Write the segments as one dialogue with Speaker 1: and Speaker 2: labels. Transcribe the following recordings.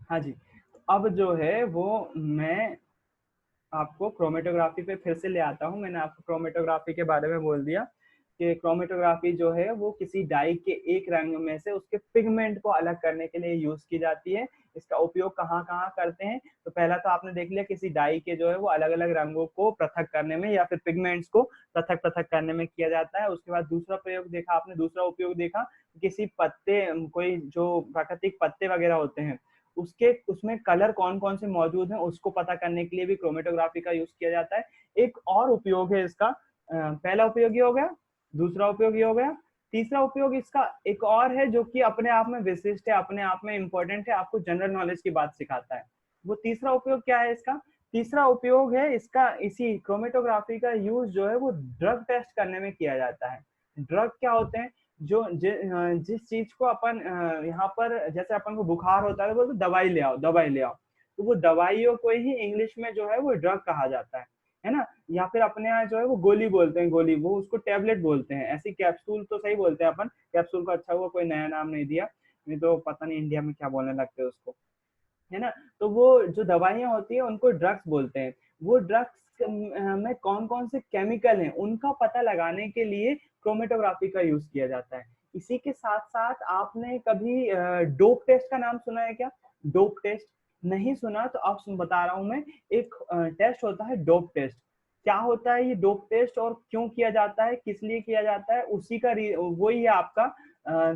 Speaker 1: हाँ जी, अब जो है वो मैं आपको क्रोमेटोग्राफी पे फिर से ले आता हूँ। मैंने आपको क्रोमेटोग्राफी के बारे में बोल दिया कि क्रोमेटोग्राफी जो है वो किसी डाई के एक रंग में से उसके पिगमेंट को अलग करने के लिए यूज की जाती है। इसका उपयोग कहाँ कहाँ करते हैं, तो पहला तो आपने देख लिया किसी डाई के जो है वो अलग अलग रंगों को पृथक करने में या फिर पिगमेंट्स को पृथक पृथक करने में किया जाता है। उसके बाद दूसरा प्रयोग देखा आपने, दूसरा उपयोग देखा किसी पत्ते, कोई जो प्राकृतिक पत्ते वगैरह होते हैं उसके उसमें कलर कौन कौन से मौजूद हैं उसको पता करने के लिए भी क्रोमेटोग्राफी का यूज किया जाता है। एक और उपयोग है इसका, पहला उपयोग ये हो गया, दूसरा उपयोग ये हो गया, तीसरा उपयोग इसका एक और है जो कि अपने आप में विशिष्ट है, अपने आप में इंपॉर्टेंट है, आपको जनरल नॉलेज की बात सिखाता है। वो तीसरा उपयोग क्या है इसका? तीसरा उपयोग है इसका, इसी क्रोमेटोग्राफी का यूज जो है वो ड्रग टेस्ट करने में किया जाता है। ड्रग क्या होते हैं? जिस चीज को अपन यहाँ पर जैसे अपन को बुखार होता है तो बोलते दवाई ले आओ, दवाई ले आओ, तो वो दवाइयों को ही इंग्लिश में जो है वो ड्रग कहा जाता है ना। या फिर अपने यहाँ जो है वो गोली बोलते हैं, गोली, वो उसको टैबलेट बोलते हैं, ऐसी कैप्सूल तो सही बोलते हैं अपन, कैप्सूल को अच्छा हुआ कोई नया नाम नहीं दिया, नहीं तो पता नहीं इंडिया में क्या बोलने लगते हैं उसको, है ना। तो वो जो दवाइयाँ होती है उनको ड्रग्स बोलते हैं। वो ड्रग्स में कौन कौन से केमिकल हैं उनका पता लगाने के लिए क्रोमेटोग्राफी का यूज किया जाता है। इसी के साथ साथ आपने कभी डोप टेस्ट का नाम सुना है क्या? डोप टेस्ट नहीं सुना तो अब बता रहा हूं मैं। एक टेस्ट होता है डोप टेस्ट। क्या होता है ये डोप टेस्ट और क्यों किया जाता है, किस लिए किया जाता है, उसी का वही है आपका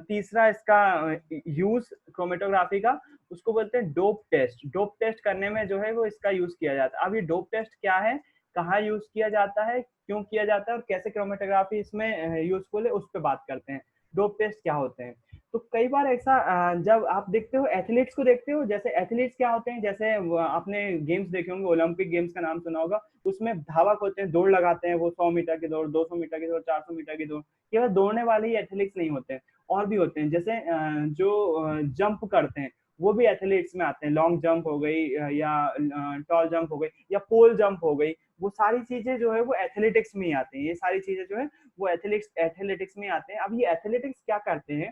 Speaker 1: तीसरा इसका यूज क्रोमेटोग्राफी का, उसको बोलते हैं डोप टेस्ट। डोप टेस्ट करने में जो है वो इसका यूज किया जाता है। अब ये डोप टेस्ट क्या है, कहाँ यूज किया जाता है, क्यों किया जाता है और कैसे क्रोमेटोग्राफी इसमें यूजफुल है, उस पर बात करते हैं। डोप टेस्ट क्या होते हैं? तो कई बार ऐसा जब आप देखते हो एथलीट्स को, देखते हो जैसे एथलीट्स क्या होते हैं, जैसे आपने गेम्स देखे होंगे, ओलंपिक गेम्स का नाम सुना होगा, उसमें धावक होते हैं, दौड़ लगाते हैं, वो 100 मीटर की दौड़, 200 मीटर की दौड़, 400 मीटर की दौड़। केवल दौड़ने वाले ही एथलीट्स नहीं होते हैं, और भी होते हैं, जैसे जो जंप करते हैं वो भी एथलीट्स में आते हैं। लॉन्ग जंप हो गई या टॉल जंप हो गई या पोल जंप हो गई, वो सारी चीजें जो है वो एथलेटिक्स में ही आती हैं। ये सारी चीजें जो है वो एथलेटिक्स में आते हैं। अब ये एथलेटिक्स क्या करते हैं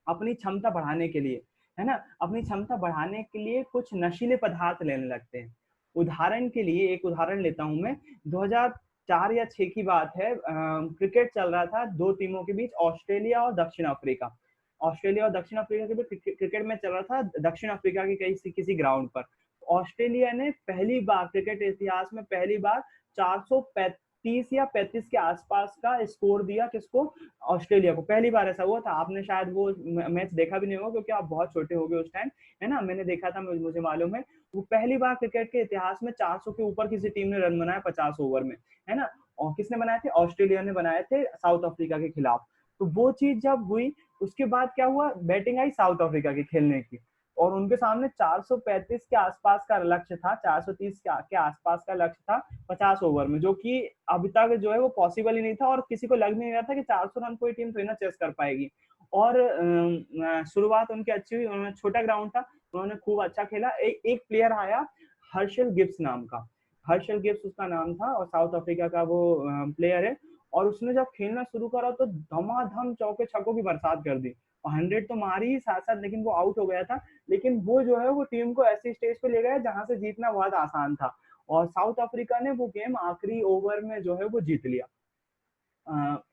Speaker 1: अपनी क्षमता बढ़ाने के लिए, है ना, अपनी क्षमता बढ़ाने के लिए कुछ नशीले पदार्थ लेने लगते हैं। उदाहरण के लिए एक उदाहरण लेता हूं मैं। 2004 या 6 की बात है, क्रिकेट चल रहा था दो टीमों के बीच, ऑस्ट्रेलिया और दक्षिण अफ्रीका। ऑस्ट्रेलिया और दक्षिण अफ्रीका के बीच क्रिकेट मैच चल रहा था दक्षिण अफ्रीका के किसी ग्राउंड पर। ऑस्ट्रेलिया ने पहली बार क्रिकेट इतिहास में पहली बार 435 या 35 के आसपास का स्कोर दिया, किसको? ऑस्ट्रेलिया को। पहली बार ऐसा हुआ था। आपने शायद वो मैच देखा भी नहीं होगा क्योंकि आप बहुत छोटे हो गए उस टाइम, है ना। मैंने देखा था, मुझे मालूम है। वो पहली बार क्रिकेट के इतिहास में 400 के ऊपर किसी टीम ने रन बनाया 50 ओवर में, है ना। और किसने बनाए थे? ऑस्ट्रेलिया ने बनाए थे साउथ अफ्रीका के खिलाफ। तो वो चीज जब हुई उसके बाद क्या हुआ, बैटिंग आई साउथ अफ्रीका की खेलने की, और उनके सामने 435 के आसपास का लक्ष्य था, 430 के आसपास का लक्ष्य था 50 ओवर में, जो कि अभी तक जो है वो पॉसिबल ही नहीं था, और किसी को लग नहीं रहा था कि 400 रन कोई टीम थोड़ी ना चेस कर पाएगी। और शुरुआत उनकी अच्छी हुई, उन्होंने छोटा ग्राउंड था, उन्होंने खूब अच्छा खेला। एक प्लेयर आया हर्षल गिब्स नाम का, हर्षल गिब्स उसका नाम था, और साउथ अफ्रीका का वो प्लेयर है। और उसने जब खेलना शुरू करा तो धमाधम चौके छक्कों की बरसात कर दी, 100 तो मारी ही साथ साथ, लेकिन वो आउट हो गया था। लेकिन वो जो है वो टीम को ऐसी स्टेज पे ले गया जहां से जीतना बहुत आसान था, और साउथ अफ्रीका ने वो गेम आखिरी ओवर में जो है वो जीत लिया।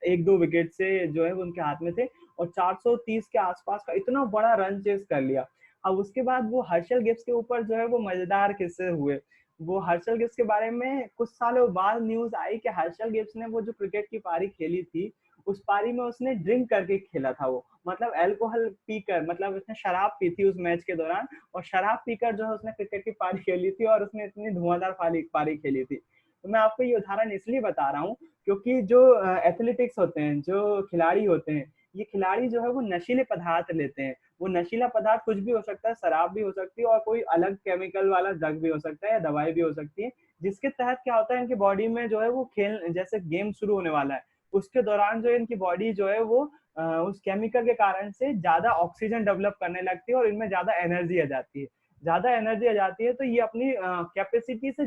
Speaker 1: एक दो विकेट से जो है वो उनके हाथ में थे, और 430 के आसपास का इतना बड़ा रन चेस कर लिया। अब उसके बाद वो हर्षल गिब्स के ऊपर जो है वो मजेदार किस्से हुए। वो हर्षल गिब्स के बारे में कुछ सालों बाद न्यूज आई कि हर्षल गिब्स ने वो जो क्रिकेट की पारी खेली थी, उस पारी में उसने ड्रिंक करके खेला था। वो मतलब अल्कोहल पीकर, मतलब उसने शराब पी थी उस मैच के दौरान, और शराब पीकर जो है उसने क्रिकेट की पारी खेली थी, और उसने इतनी धुआंधार पारी खेली थी। तो मैं आपको ये उदाहरण इसलिए बता रहा हूँ क्योंकि जो एथलेटिक्स होते हैं, जो खिलाड़ी होते हैं, ये खिलाड़ी जो है वो नशीले पदार्थ लेते हैं। वो नशीला पदार्थ कुछ भी हो सकता है, शराब भी हो सकती है, और कोई अलग केमिकल वाला ड्रग भी हो सकता है, या दवाई भी हो सकती है, जिसके तहत क्या होता है इनकी बॉडी में जो है वो खेल, जैसे गेम शुरू होने वाला है उसके दौरान जो इनकी बॉडी जो है वो उस केमिकल के कारण से ज्यादा ऑक्सीजन डेवलप करने लगती है, और इनमें ज्यादा एनर्जी आ जाती है। ज्यादा एनर्जी आ जाती है तो ये अपनी कैपेसिटी से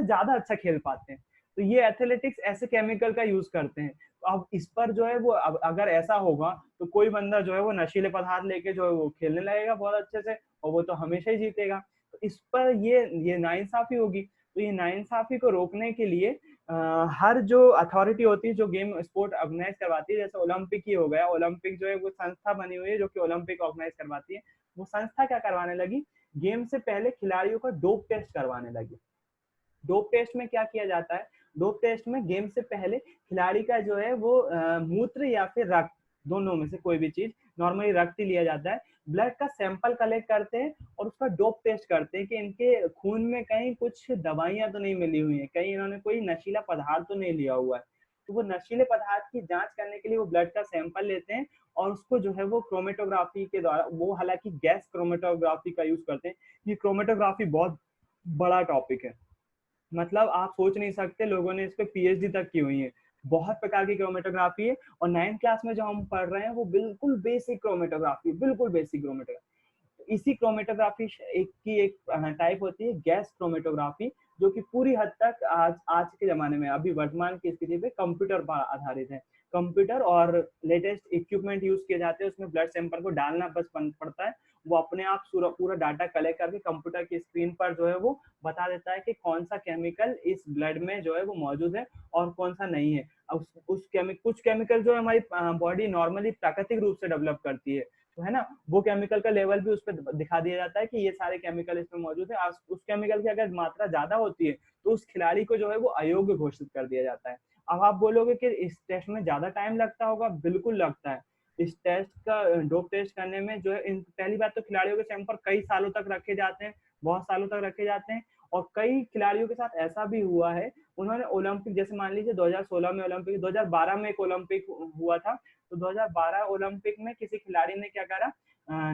Speaker 1: ज्यादा अच्छा खेल पाते हैं। तो ये एथलेटिक्स ऐसे केमिकल का यूज करते हैं। तो अब इस पर जो है वो अगर ऐसा होगा तो कोई बंदा जो है वो नशीले पदार्थ लेके जो है वो खेलने लगेगा बहुत अच्छे से, और वो तो हमेशा ही जीतेगा। तो इस पर ये नाइंसाफी होगी। तो ये नाइंसाफी को रोकने के लिए हर जो अथॉरिटी होती है जो गेम स्पोर्ट ऑर्गेनाइज करवाती है, जैसे ओलंपिक ही हो गया, ओलंपिक जो है वो संस्था बनी हुई है जो कि ओलंपिक ऑर्गेनाइज करवाती है। वो संस्था क्या करवाने लगी, गेम से पहले खिलाड़ियों का डोप टेस्ट करवाने लगी। डोप टेस्ट में क्या किया जाता है, डोप टेस्ट में गेम से पहले खिलाड़ी का जो है वो मूत्र या फिर रक्त, दोनों में से कोई भी चीज, नॉर्मली रक्त ही लिया जाता है, ब्लड का सैंपल कलेक्ट करते हैं और उसका डोप टेस्ट करते हैं कि इनके खून में कहीं कुछ दवाइयां तो नहीं मिली हुई हैं, कहीं इन्होंने कोई नशीला पदार्थ तो नहीं लिया हुआ है। तो वो नशीले पदार्थ की जांच करने के लिए वो ब्लड का सैंपल लेते हैं और उसको जो है वो क्रोमेटोग्राफी के द्वारा, वो हालांकि गैस क्रोमेटोग्राफी का यूज करते हैं। ये क्रोमेटोग्राफी बहुत बड़ा टॉपिक है, मतलब आप सोच नहीं सकते, लोगों ने इस पे पीएचडी तक की हुई है। बहुत प्रकार की क्रोमेटोग्राफी है, और 9th क्लास में जो हम पढ़ रहे हैं वो बिल्कुल बेसिक क्रोमेटोग्राफी, बिल्कुल बेसिक क्रोमेटोग्राफी। इसी क्रोमेटोग्राफी एक टाइप होती है गैस क्रोमेटोग्राफी, जो कि पूरी हद तक आज आज के जमाने में अभी वर्तमान की स्थिति पे कंप्यूटर पर आधारित है। कंप्यूटर और लेटेस्ट इक्विपमेंट यूज किए जाते हैं, उसमें ब्लड सैंपल को डालना बस पड़ता है, वो अपने आप पूरा डाटा कलेक्ट करके कंप्यूटर की स्क्रीन पर जो है वो बता देता है कि कौन सा केमिकल इस ब्लड में जो है वो मौजूद है और कौन सा नहीं है। कुछ केमिकल जो है हमारी बॉडी नॉर्मली प्राकृतिक रूप से डेवलप करती है, तो है ना, वो केमिकल का लेवल भी उस पर दिखा दिया जाता है कि ये सारे केमिकल इसमें मौजूद है। उस केमिकल की अगर मात्रा ज्यादा होती है तो उस खिलाड़ी को जो है वो अयोग्य घोषित कर दिया जाता है। अब आप बोलोगे कि इस टेस्ट में ज्यादा टाइम लगता होगा, बिल्कुल लगता है। इस टेस्ट का डोप टेस्ट करने में जो है, पहली बात तो खिलाड़ियों के सैंपल कई सालों तक रखे जाते हैं, बहुत सालों तक रखे जाते हैं। और कई खिलाड़ियों के साथ ऐसा भी हुआ है, उन्होंने ओलंपिक, जैसे मान लीजिए 2016 में ओलंपिक, 2012 में एक ओलंपिक हुआ था, तो 2012 ओलंपिक में किसी खिलाड़ी ने क्या करा,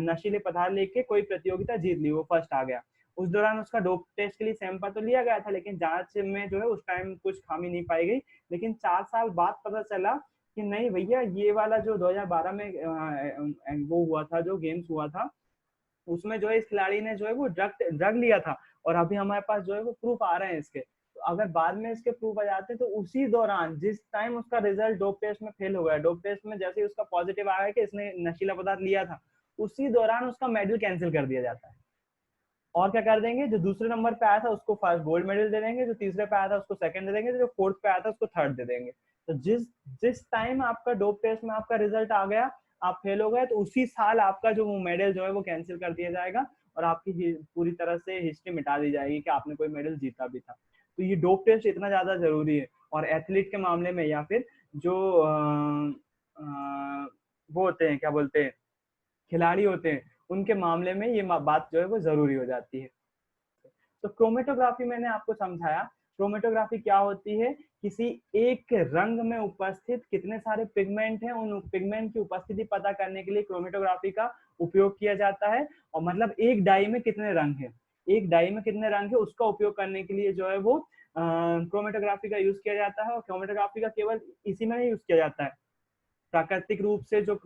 Speaker 1: नशीले पदार्थ लेके कोई प्रतियोगिता जीत ली, वो फर्स्ट आ गया। उस दौरान उसका डोप टेस्ट के लिए सैंपल तो लिया गया था, लेकिन जांच में जो है उस टाइम कुछ खामी नहीं पाई गई। लेकिन 4 साल बाद पता चला कि नहीं भैया, ये वाला जो 2012 में वो हुआ था, जो गेम्स हुआ था, उसमें जो है इस खिलाड़ी ने जो है वो ड्रग ड्रग लिया था, और अभी हमारे पास जो है वो प्रूफ आ रहे हैं इसके। तो अगर बाद में इसके प्रूफ आ जाते तो उसी दौरान जिस टाइम उसका रिजल्ट डोप टेस्ट में फेल हो गया, डोप टेस्ट में जैसे ही उसका पॉजिटिव आया कि इसने नशीला पदार्थ लिया था, उसी दौरान उसका मेडल कैंसिल कर दिया जाता है। और क्या कर देंगे, जो दूसरे नंबर पे आया था उसको फर्स्ट गोल्ड मेडल दे देंगे, जो तीसरे पे आया था उसको सेकंड दे देंगे, जो फोर्थ पे आया था उसको थर्ड दे देंगे। तो जिस जिस टाइम आपका डोप टेस्ट में आपका रिजल्ट आ गया, आप फेल हो गए, तो उसी साल आपका जो मेडल जो है वो कैंसिल कर दिया जाएगा, और आपकी पूरी तरह से हिस्ट्री मिटा दी जाएगी कि आपने कोई मेडल जीता भी था। तो ये डोप टेस्ट इतना ज्यादा जरूरी है। और एथलीट के मामले में, या फिर जो वो होते हैं, क्या बोलते हैं, खिलाड़ी होते हैं, उनके मामले में ये बात जो है वो जरूरी हो जाती है। तो क्रोमेटोग्राफी मैंने आपको समझाया। क्रोमेटोग्राफी क्या होती है, किसी एक रंग में उपस्थित कितने सारे पिगमेंट हैं, उन पिगमेंट की उपस्थिति पता करने के लिए क्रोमेटोग्राफी का उपयोग किया जाता है। और मतलब एक डाई में कितने रंग है, एक डाई में कितने रंग है, उसका उपयोग करने के लिए जो है वो क्रोमेटोग्राफी का यूज किया जाता है। और क्रोमेटोग्राफी का केवल इसी में नहीं यूज किया जाता है, प्राकृतिक रूप से जो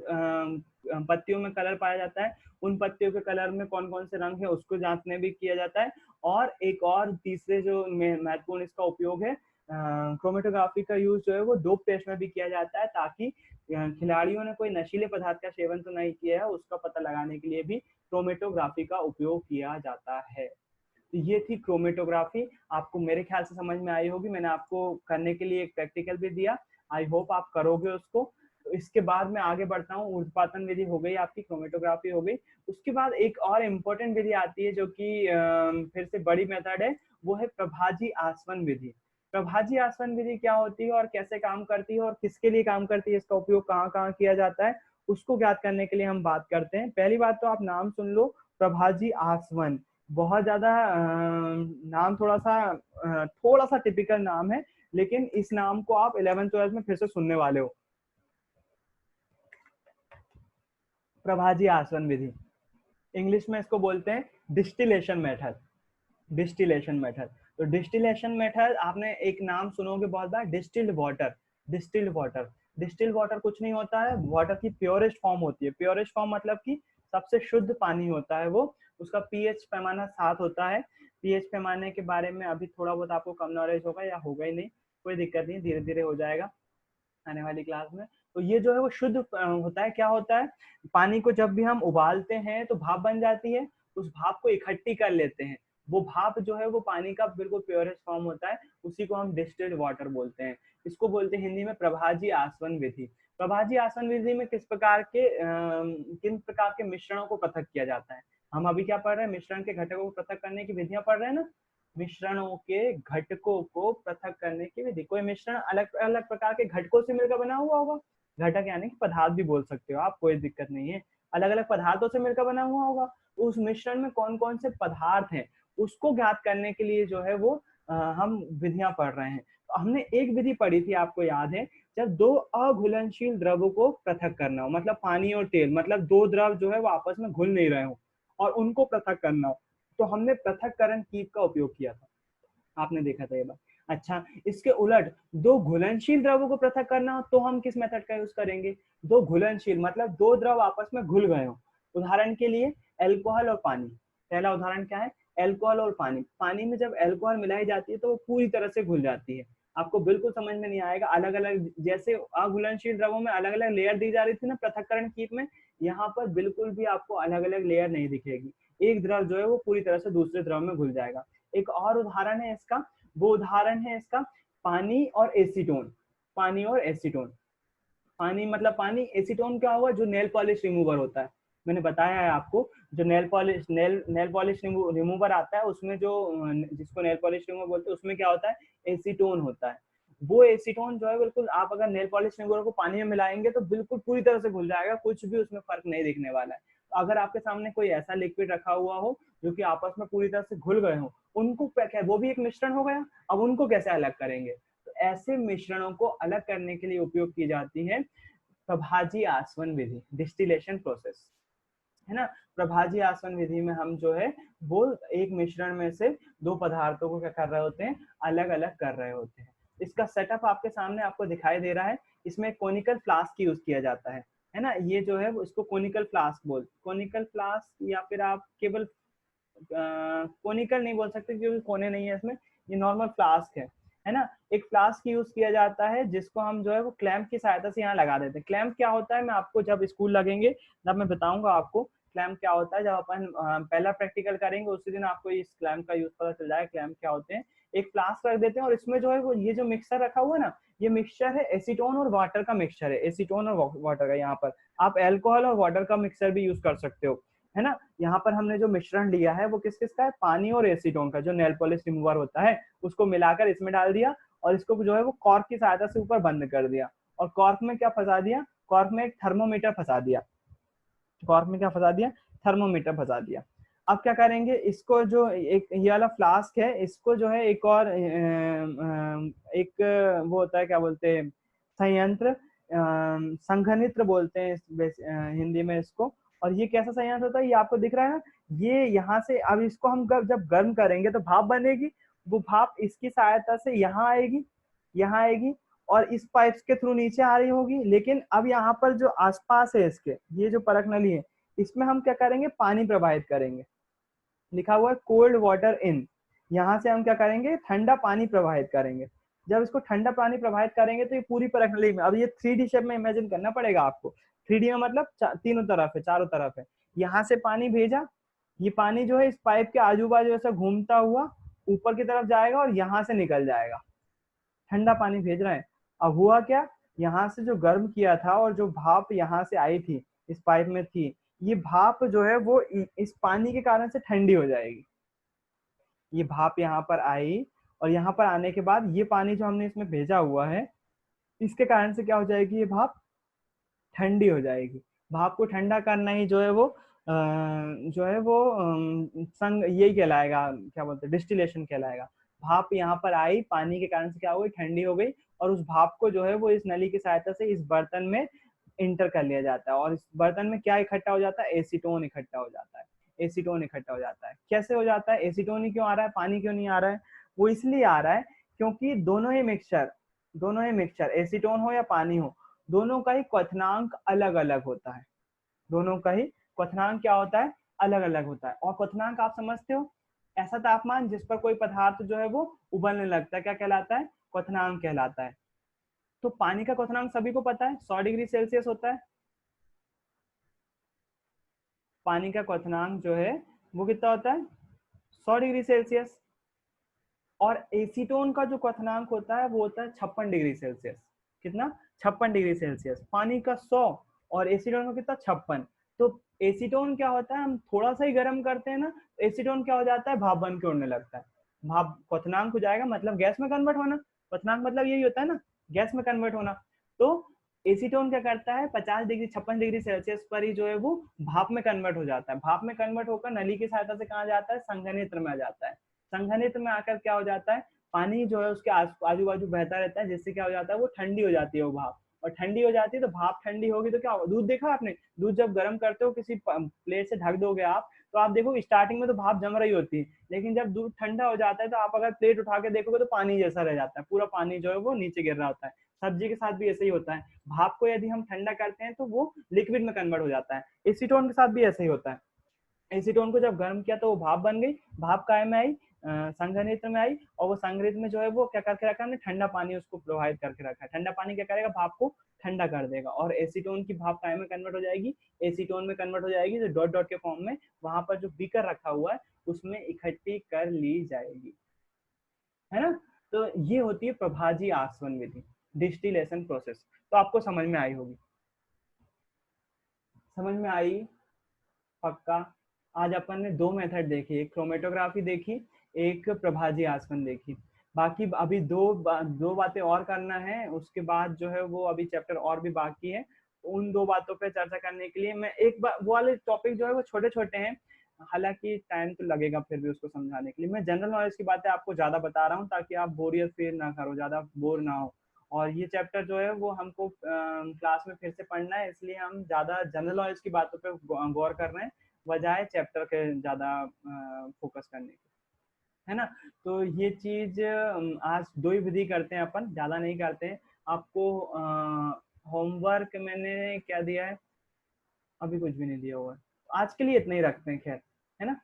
Speaker 1: पत्तियों में कलर पाया जाता है, उन पत्तियों के कलर में कौन कौन से रंग है उसको जांचने भी किया जाता है। और एक और तीसरे जो महत्वपूर्ण इसका उपयोग है, क्रोमेटोग्राफी का यूज जो है वो डोप टेस्ट में भी किया जाता है, ताकि खिलाड़ियों ने कोई नशीले पदार्थ का सेवन तो नहीं किया है उसका पता लगाने के लिए भी क्रोमेटोग्राफी का उपयोग किया जाता है। तो ये थी क्रोमेटोग्राफी, आपको मेरे ख्याल से समझ में आई होगी। मैंने आपको करने के लिए एक प्रैक्टिकल भी दिया, आई होप आप करोगे उसको। तो इसके बाद मैं आगे बढ़ता हूँ, ऊर्ध्वपातन विधि हो गई आपकी, क्रोमेटोग्राफी हो गई। उसके बाद एक और इम्पोर्टेंट विधि आती है जो कि फिर से बड़ी मेथड है, वो है प्रभाजी आसवन विधि। प्रभाजी आसवन विधि क्या होती है और कैसे काम करती है और किसके लिए काम करती है, इसका उपयोग कहाँ कहाँ किया जाता है, उसको ज्ञात करने के लिए हम बात करते हैं। पहली बात तो आप नाम सुन लो, प्रभाजी आसवन, बहुत ज्यादा नाम थोड़ा सा टिपिकल नाम है, लेकिन इस नाम को आप 11th-12th में फिर से सुनने वाले हो। प्रभाजी आसवन विधि, इंग्लिश में इसको बोलते हैं डिस्टिलेशन मेथड। डिस्टिलेशन मेथड, तो डिस्टिलेशन मेथड आपने एक नाम सुनोगे बहुत बार, distilled water. Distilled water, distilled water कुछ नहीं होता है, वाटर की प्योरेस्ट फॉर्म होती है। प्योरेस्ट फॉर्म मतलब कि सबसे शुद्ध पानी होता है वो, उसका पीएच पैमाना 7 होता है। पीएच पैमाने के बारे में अभी थोड़ा बहुत आपको कम नॉलेज होगा या होगा ही नहीं, कोई दिक्कत नहीं, धीरे धीरे हो जाएगा आने वाली क्लास में। तो ये जो है वो शुद्ध होता है। क्या होता है, पानी को जब भी हम उबालते हैं तो भाप बन जाती है, उस भाप को इकट्ठी कर लेते हैं, वो भाप जो है वो पानी का बिल्कुल प्योरेस्ट फॉर्म होता है, उसी को हम डिस्टिल्ड वाटर बोलते हैं। इसको बोलते हैं हिंदी में प्रभाजी आसवन विधि। प्रभाजी आसवन विधि में किन प्रकार के मिश्रणों को पृथक किया जाता है। हम अभी क्या पढ़ रहे हैं, मिश्रण के घटकों को पृथक करने की विधियां पढ़ रहे हैं ना। मिश्रणों के घटकों को पृथक करने की विधि। कोई मिश्रण अलग अलग प्रकार के घटकों से मिलकर बना हुआ होगा, घटक यानी कि पदार्थ भी बोल सकते हो आप, कोई दिक्कत नहीं है। अलग अलग पदार्थों से मिलकर बना हुआ होगा, उस मिश्रण में कौन कौन से पदार्थ हैं उसको ज्ञात करने के लिए जो है वो हम विधियां पढ़ रहे हैं। तो हमने एक विधि पढ़ी थी, आपको याद है, जब दो अघुलनशील द्रवों को पृथक करना हो, मतलब पानी और तेल, मतलब दो द्रव जो है वो आपस में घुल नहीं रहे हो और उनको पृथक करना हो, तो हमने पृथक्करण कीप का उपयोग किया था। आपने देखा था ये बात। अच्छा, इसके उलट दो घुलनशील द्रवों को पृथक करना हो तो हम किस मेथड का यूज करेंगे। दो घुलनशील मतलब दो द्रव आपस में घुल गए हो। उदाहरण के लिए अल्कोहल और पानी। पहला उदाहरण क्या है, अल्कोहल और पानी। पानी में जब अल्कोहल मिलाई जाती है तो वो पूरी तरह से घुल जाती है। आपको बिल्कुल समझ में नहीं आएगा। अलग अलग, जैसे अघुलनशील द्रवों में अलग अलग लेयर दी जा रही थी ना पृथक्करण कीप में, यहाँ पर बिल्कुल भी आपको अलग अलग लेयर नहीं दिखेगी। एक द्रव जो है वो पूरी तरह से दूसरे द्रव में घुल जाएगा। एक और उदाहरण है इसका, वो उदाहरण है इसका पानी और एसीटोन। पानी और एसीटोन, पानी मतलब पानी, एसीटोन क्या होगा, जो नेल पॉलिश रिमूवर होता है। मैंने बताया है आपको, जो नेल पॉलिश रिमूवर आता है उसमें जो, जिसको नेल पॉलिश रिमूवर बोलते हैं, उसमें क्या होता है, एसीटोन होता है। वो एसीटोन जो है बिल्कुल, आप अगर नेल पॉलिश रिमूवर को पानी में मिलाएंगे तो बिल्कुल पूरी तरह से घुल जाएगा, कुछ भी उसमें फर्क नहीं दिखने वाला है। तो अगर आपके सामने कोई ऐसा लिक्विड रखा हुआ हो जो कि आपस में पूरी तरह से घुल गए हो, उनको क्या, वो भी एक मिश्रण हो गया, अब उनको कैसे अलग करेंगे। तो ऐसे मिश्रणों को अलग करने के लिए उपयोग की जाती है प्रभाजी आसवन विधि, डिस्टिलेशन प्रोसेस, है ना। प्रभाजी आसवन विधि में हम जो है वो एक मिश्रण में से दो पदार्थों को क्या कर रहे होते हैं, अलग अलग कर रहे होते हैं। इसका सेटअप आपके सामने आपको दिखाई दे रहा है। इसमें कोनिकल फ्लास्क यूज किया जाता है ना। ये जो है इसको कोनिकल फ्लास्क कोनिकल फ्लास्क, या फिर आप केवल कोनिकल नहीं बोल सकते क्योंकि कोने नहीं है इसमें, ये नॉर्मल फ्लास्क है ना। एक फ्लास्क यूज किया जाता है जिसको हम जो है वो क्लैंप की सहायता से यहाँ लगा देते हैं। क्लैंप क्या होता है, मैं आपको जब स्कूल लगेंगे तब मैं बताऊंगा आपको क्लैंप क्या होता है। जब अपन पहला प्रैक्टिकल करेंगे उसी दिन आपको इस क्लैंप का यूज पता चल जाएगा, क्लैंप क्या होते हैं। एक फ्लास्क रख देते हैं और इसमें जो है वो ये जो मिक्सचर रखा हुआ है ना, ये मिक्सचर है एसीटोन और वाटर का मिक्सचर है, एसीटोन और वाटर का। यहाँ पर आप अल्कोहल और वाटर का मिक्सचर भी यूज कर सकते हो, है ना। यहाँ पर हमने जो मिश्रण लिया है वो किस किस का है, पानी और एसीटोन का, जो नेल पॉलिश रिमूवर होता है उसको मिलाकर इसमें डाल दिया और इसको जो है वो कॉर्क की सहायता से ऊपर बंद कर दिया। और कॉर्क में क्या फंसा दिया, कॉर्क में एक थर्मोमीटर फंसा दिया, कॉर्क में क्या फंसा दिया, थर्मोमीटर फंसा दिया। अब क्या करेंगे, इसको जो एक ये वाला फ्लास्क है इसको जो है एक और एक वो होता है, क्या बोलते हैं, संयंत्र, संघनित्र बोलते हैं हिंदी में इसको। और ये कैसा संयंत्र होता है, ये आपको दिख रहा है ना, ये यहाँ से अब इसको हम जब गर्म करेंगे तो भाप बनेगी, वो भाप इसकी सहायता से यहाँ आएगी, यहाँ आएगी और इस पाइप्स के थ्रू नीचे आ रही होगी। लेकिन अब यहाँ पर जो आसपास है इसके, ये जो परख नली है, इसमें हम क्या करेंगे, पानी प्रवाहित करेंगे। लिखा हुआ है कोल्ड वाटर इन, यहाँ से हम क्या करेंगे, ठंडा पानी प्रवाहित करेंगे। जब इसको ठंडा पानी प्रवाहित करेंगे तो ये पूरी परख नली में, अब ये 3D शेप में इमेजिन करना पड़ेगा आपको। 3D में मतलब तीनों तरफ है, चारों तरफ है। यहाँ से पानी भेजा, ये पानी जो है इस पाइप के आजू बाजू ऐसा घूमता हुआ ऊपर की तरफ जाएगा और यहाँ से निकल जाएगा। ठंडा पानी भेज रहे हैं। अब हुआ क्या, यहाँ से जो गर्म किया था और जो भाप यहाँ से आई थी इस पाइप में थी, ये भाप जो है वो इस पानी के कारण से ठंडी हो जाएगी। ये भाप यहाँ पर आई और यहाँ पर आने के बाद ये पानी जो हमने इसमें भेजा हुआ है, इसके कारण से क्या हो जाएगी, ये भाप ठंडी हो जाएगी। भाप को ठंडा करना ही जो है वो जो है वो संग यही कहलाएगा, क्या बोलते हैं, डिस्टिलेशन कहलाएगा। भाप यहाँ पर आई, पानी के कारण से क्या हो गई, ठंडी हो गई और उस भाप को जो है वो इस नली की सहायता से इस बर्तन में इंटर कर लिया जाता है और इस बर्तन में क्या इकट्ठा हो जाता है, एसीटोन इकट्ठा हो जाता है। एसीटोन इकट्ठा हो जाता है। कैसे हो जाता है, एसीटोन ही क्यों आ रहा है, पानी क्यों नहीं आ रहा है, वो इसलिए आ रहा है क्योंकि दोनों ही मिक्सचर एसीटोन हो या पानी हो, दोनों का ही क्वथनांक अलग अलग होता है। दोनों का ही क्वथनांक क्या होता है, अलग अलग होता है। और क्वथनांक आप समझते हो, ऐसा तापमान जिस पर कोई पदार्थ जो है वो उबलने लगता है क्या कहलाता है, क्वथनांक कहलाता है। तो पानी का क्वथनांक सभी को पता है 100 डिग्री सेल्सियस होता है। पानी का क्वथनांक जो है वो कितना होता है 100 डिग्री सेल्सियस। और एसीटोन का जो क्वथनांक होता है वो होता है 56 डिग्री सेल्सियस। कितना? 56 डिग्री सेल्सियस। पानी का 100 और एसीटोन का कितना? 56। तो एसीटोन क्या होता है, हम थोड़ा सा ही गर्म करते हैं ना, एसीटोन क्या हो जाता है, भाप बन के उड़ने लगता है। भाप क्वथनांक हो जाएगा, मतलब गैस में कन्वर्ट होना। क्वथनांक मतलब यही होता है ना, गैस में कन्वर्ट होना। तो एसीटोन क्या करता है, 50 डिग्री 56 डिग्री सेल्सियस पर ही जो है वो भाप में कन्वर्ट हो जाता है। भाप में कन्वर्ट होकर नली की सहायता से कहाँ जाता है, संघनित्र में आ जाता है। संघनित्र में आकर क्या हो जाता है, पानी जो है उसके आजू बाजू बहता रहता है, जिससे क्या हो जाता है, वो ठंडी हो जाती है वो भाप। और ठंडी हो जाती है तो भाप ठंडी होगी तो क्या होगा, दूध देखा आपने, दूध जब गर्म करते हो किसी प्लेट से ढक दोगे आप, तो आप देखो स्टार्टिंग में तो भाप जम रही होती है, लेकिन जब दूध ठंडा हो जाता है तो आप अगर प्लेट उठा के देखोगे तो पानी जैसा रह जाता है, पूरा पानी जो है वो नीचे गिर रहा होता है। सब्जी के साथ भी ऐसे ही होता है, भाप को यदि हम ठंडा करते हैं तो वो लिक्विड में कन्वर्ट हो जाता है। एसीटोन के साथ भी ऐसे ही होता है। एसीटोन को जब गर्म किया तो वो भाप बन गई, भाप काय में आई, संघनित्र में आई, और वो संघनित्र में जो है वो क्या करके रखा हमने, ठंडा पानी उसको प्रवाहित करके रखा है। ठंडा पानी क्या करेगा, भाप को ठंडा कर देगा, और एसीटोन की भाप काय में कन्वर्ट हो जाएगी, एसीटोन में कन्वर्ट हो जाएगी, जो डॉट डॉट के फॉर्म में वहां पर जो बीकर रखा हुआ है उसमें इकट्ठी कर ली जाएगी, है ना। तो ये होती है प्रभाजी आसवन विधि, डिस्टिलेशन प्रोसेस। तो आपको समझ में आई होगी, समझ में आई पक्का। आज अपन ने दो मेथड देखी, एक क्रोमेटोग्राफी देखी, एक प्रभाजी आसवन देखी। बाकी अभी दो बातें और करना है, उसके बाद जो है वो अभी चैप्टर और भी बाकी है। उन दो बातों पे चर्चा करने के लिए मैं एक बार, वो वाले टॉपिक जो है वो छोटे छोटे हैं, हालांकि टाइम तो लगेगा फिर भी उसको समझाने के लिए। मैं जनरल नॉलेज की बातें आपको ज्यादा बता रहा हूँ ताकि आप बोरियत फील ना करो, ज्यादा बोर ना हो। और ये चैप्टर जो है वो हमको क्लास में फिर से पढ़ना है, इसलिए हम ज्यादा जनरल नॉलेज की बातों पे गौर कर रहे हैं, बजाय चैप्टर के ज्यादा फोकस करने के, है ना। तो ये चीज आज दो ही विधि करते हैं अपन, ज्यादा नहीं करते हैं। आपको होमवर्क मैंने क्या दिया है, अभी कुछ भी नहीं दिया हुआ है, आज के लिए इतना ही रखते हैं, खैर, है ना।